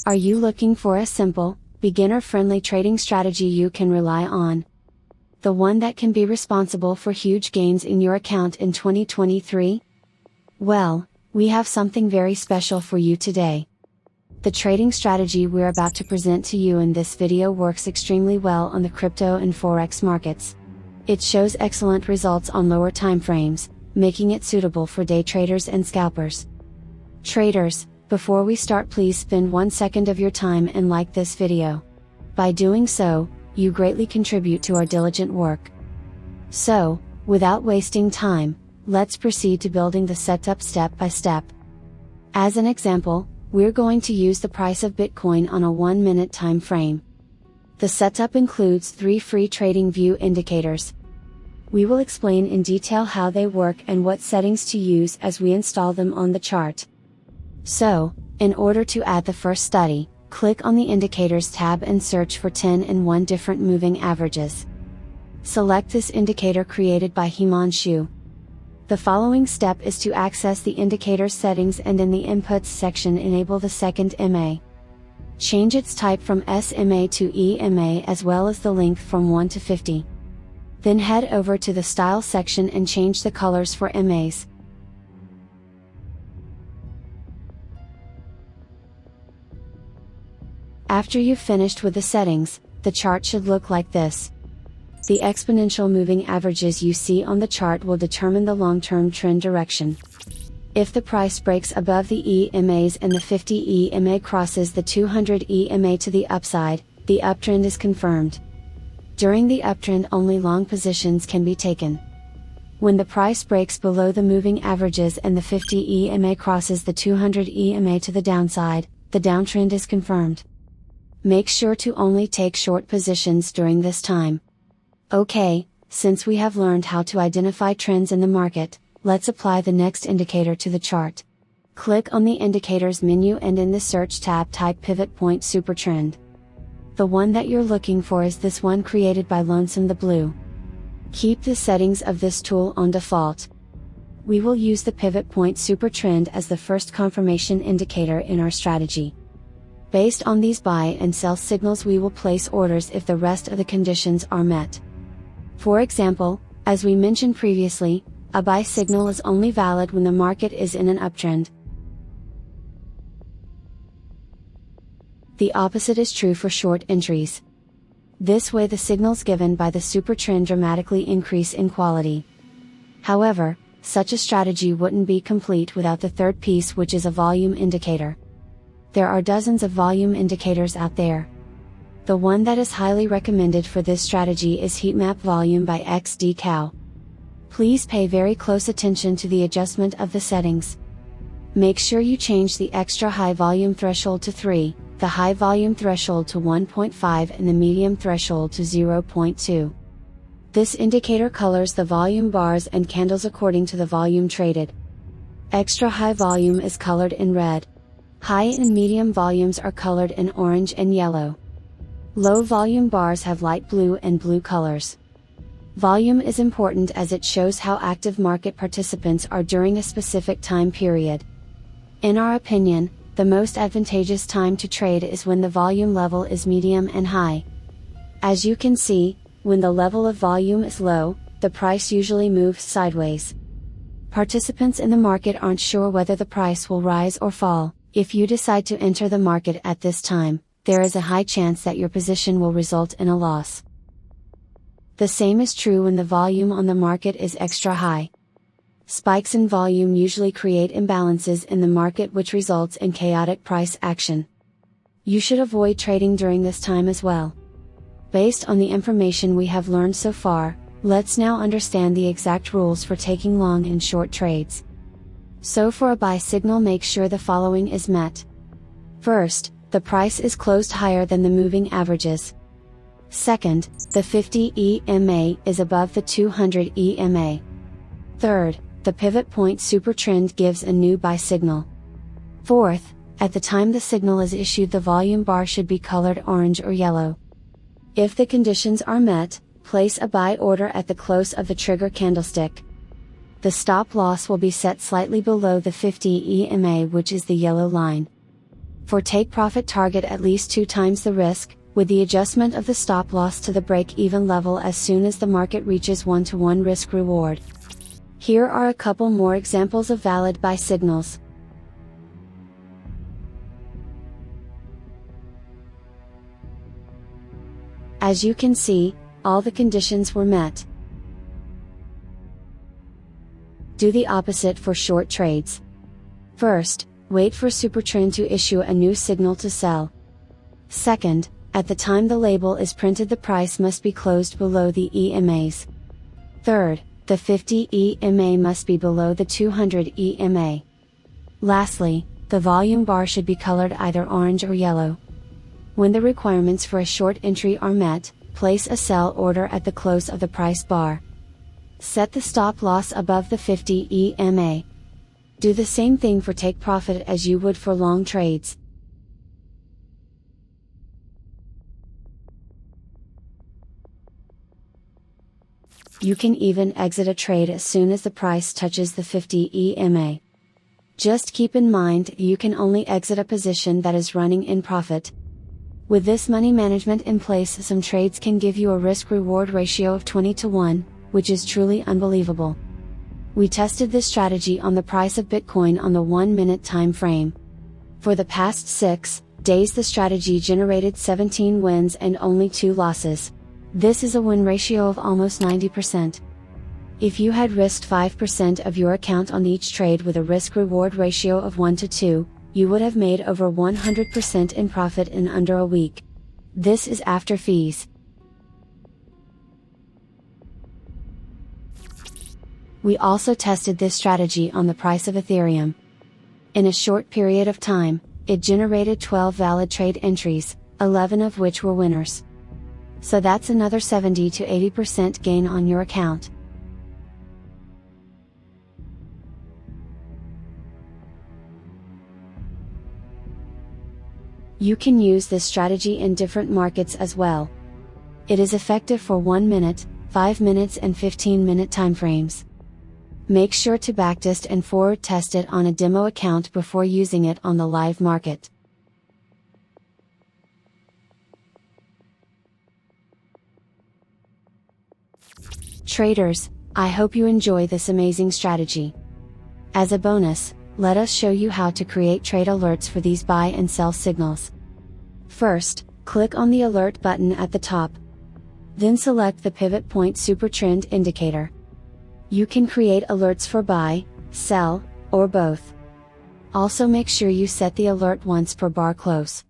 Are you looking for a simple, beginner-friendly trading strategy you can rely on? The one that can be responsible for huge gains in your account in 2023? Well, we have something very special for you today. The trading strategy we're about to present to you in this video works extremely well on the crypto and Forex markets. It shows excellent results on lower time frames, making it suitable for day traders and scalpers. Traders, before we start, please spend 1 second of your time and like this video. By doing so, you greatly contribute to our diligent work. So, without wasting time, let's proceed to building the setup step by step. As an example, we're going to use the price of Bitcoin on a 1-minute time frame. The setup includes 3 free TradingView indicators. We will explain in detail how they work and what settings to use as we install them on the chart. So, in order to add the first study, click on the Indicators tab and search for 10 and 1 different moving averages. Select this indicator created by Himanshu. The following step is to access the indicator settings and in the Inputs section enable the second MA. Change its type from SMA to EMA as well as the length from 1 to 50. Then head over to the Style section and change the colors for MAs. After you've finished with the settings, the chart should look like this. The exponential moving averages you see on the chart will determine the long-term trend direction. If the price breaks above the EMAs and the 50 EMA crosses the 200 EMA to the upside, the uptrend is confirmed. During the uptrend, only long positions can be taken. When the price breaks below the moving averages and the 50 EMA crosses the 200 EMA to the downside, the downtrend is confirmed. Make sure to only take short positions during this time. Okay, since we have learned how to identify trends in the market, let's apply the next indicator to the chart. Click on the Indicators menu and in the Search tab type Pivot Point Supertrend. The one that you're looking for is this one created by Lonesome the Blue. Keep the settings of this tool on default. We will use the Pivot Point Supertrend as the first confirmation indicator in our strategy. Based on these buy and sell signals, we will place orders if the rest of the conditions are met. For example, as we mentioned previously, a buy signal is only valid when the market is in an uptrend. The opposite is true for short entries. This way the signals given by the supertrend dramatically increase in quality. However, such a strategy wouldn't be complete without the third piece, which is a volume indicator. There are dozens of volume indicators out there. The one that is highly recommended for this strategy is Heatmap Volume by XDCow. Please pay very close attention to the adjustment of the settings. Make sure you change the extra high volume threshold to 3, the high volume threshold to 1.5 and the medium threshold to 0.2. This indicator colors the volume bars and candles according to the volume traded. Extra high volume is colored in red. High and medium volumes are colored in orange and yellow. Low volume bars have light blue and blue colors. Volume is important as it shows how active market participants are during a specific time period. In our opinion, the most advantageous time to trade is when the volume level is medium and high. As you can see, when the level of volume is low, the price usually moves sideways. Participants in the market aren't sure whether the price will rise or fall. If you decide to enter the market at this time, there is a high chance that your position will result in a loss. The same is true when the volume on the market is extra high. Spikes in volume usually create imbalances in the market, which results in chaotic price action. You should avoid trading during this time as well. Based on the information we have learned so far, let's now understand the exact rules for taking long and short trades. So for a buy signal, make sure the following is met. First, the price is closed higher than the moving averages. Second, the 50 EMA is above the 200 EMA. Third, the Pivot Point Supertrend gives a new buy signal. Fourth, at the time the signal is issued, the volume bar should be colored orange or yellow. If the conditions are met, place a buy order at the close of the trigger candlestick. The stop loss will be set slightly below the 50 EMA, which is the yellow line. For take profit, target at least 2 times the risk, with the adjustment of the stop loss to the break-even level as soon as the market reaches 1-to-1 risk reward. Here are a couple more examples of valid buy signals. As you can see, all the conditions were met. Do the opposite for short trades. First, wait for Supertrend to issue a new signal to sell. Second, at the time the label is printed, the price must be closed below the EMAs. Third, the 50 EMA must be below the 200 EMA. Lastly, the volume bar should be colored either orange or yellow. When the requirements for a short entry are met, place a sell order at the close of the price bar. Set the stop loss above the 50 EMA. Do the same thing for take profit as you would for long trades. You can even exit a trade as soon as the price touches the 50 EMA. Just keep in mind you can only exit a position that is running in profit. With this money management in place, some trades can give you a risk-reward ratio of 20-to-1, which is truly unbelievable. We tested this strategy on the price of Bitcoin on the 1-minute time frame. For the past 6 days the strategy generated 17 wins and only 2 losses. This is a win ratio of almost 90%. If you had risked 5% of your account on each trade with a risk-reward ratio of 1-to-2, you would have made over 100% in profit in under a week. This is after fees. We also tested this strategy on the price of Ethereum. In a short period of time, it generated 12 valid trade entries, 11 of which were winners. So that's another 70 to 80% gain on your account. You can use this strategy in different markets as well. It is effective for 1 minute, 5 minutes and 15-minute timeframes. Make sure to backtest and forward test it on a demo account before using it on the live market. Traders, I hope you enjoy this amazing strategy. As a bonus, let us show you how to create trade alerts for these buy and sell signals. First, click on the alert button at the top. Then select the Pivot Point Supertrend indicator. You can create alerts for buy, sell, or both. Also make sure you set the alert once per bar close.